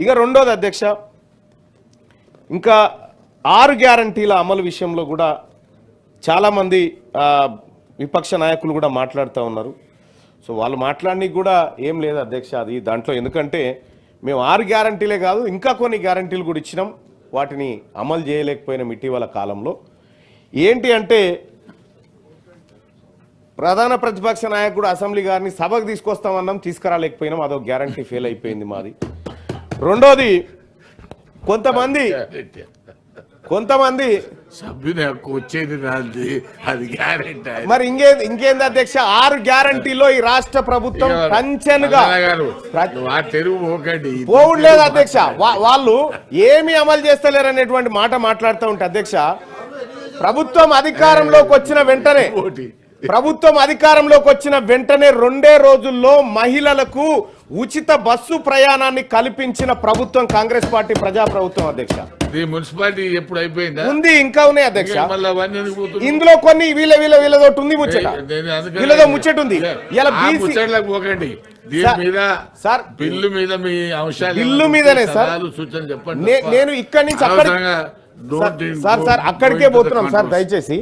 ఇక రెండోది అధ్యక్ష, ఇంకా 6 గ్యారంటీల అమలు విషయంలో కూడా చాలామంది విపక్ష నాయకులు కూడా మాట్లాడుతూ ఉన్నారు. సో వాళ్ళు మాట్లాడడానికి కూడా ఏం లేదు అధ్యక్ష అది దాంట్లో. ఎందుకంటే మేము 6 గ్యారంటీలే కాదు ఇంకా కొన్ని గ్యారంటీలు కూడా ఇచ్చినాం, వాటిని అమలు చేయలేకపోయినాం ఇటీవల కాలంలో. ఏంటి అంటే ప్రధాన ప్రతిపక్ష నాయకుడు అసెంబ్లీ గారిని సభకు తీసుకొస్తామన్నాం, తీసుకురాలేకపోయినాం, అదొక గ్యారంటీ ఫెయిల్ అయిపోయింది మాది. రెండోది కొంతమంది సభ్యుని హక్కు వచ్చేది అది గ్యారెంటీ. మరి ఇంకేంది అధ్యక్ష, 6 గ్యారంటీలో ఈ రాష్ట్ర ప్రభుత్వం టంచన్గా పోవులేదు అధ్యక్ష. వాళ్ళు ఏమి అమలు చేస్తలేరు అనేటువంటి మాట మాట్లాడుతూ ఉంటే అధ్యక్ష, ప్రభుత్వం అధికారంలోకి వచ్చిన వెంటనే 2 రోజుల్లో మహిళలకు ఉచిత బస్సు ప్రయాణాన్ని కల్పించిన ప్రభుత్వం కాంగ్రెస్ పార్టీ ప్రజాప్రభుత్వం అధ్యక్ష. మున్సిపాలిటీ ఎప్పుడు అయిపోయిందా? ఉంది, ఇంకా ఉన్నాయి అధ్యక్ష. ఇందులో కొన్ని వీళ్ళతో ఉంది ముచ్చట, వీళ్ళతో ముచ్చట ఉంది. పోకండి సార్, బిల్లు మీద మీ అంశాలు బిల్లు మీదనే సార్ సూచన చెప్పండి. నేను ఇక్కడి నుంచి అక్కడికే పోతున్నాం సార్. దయచేసి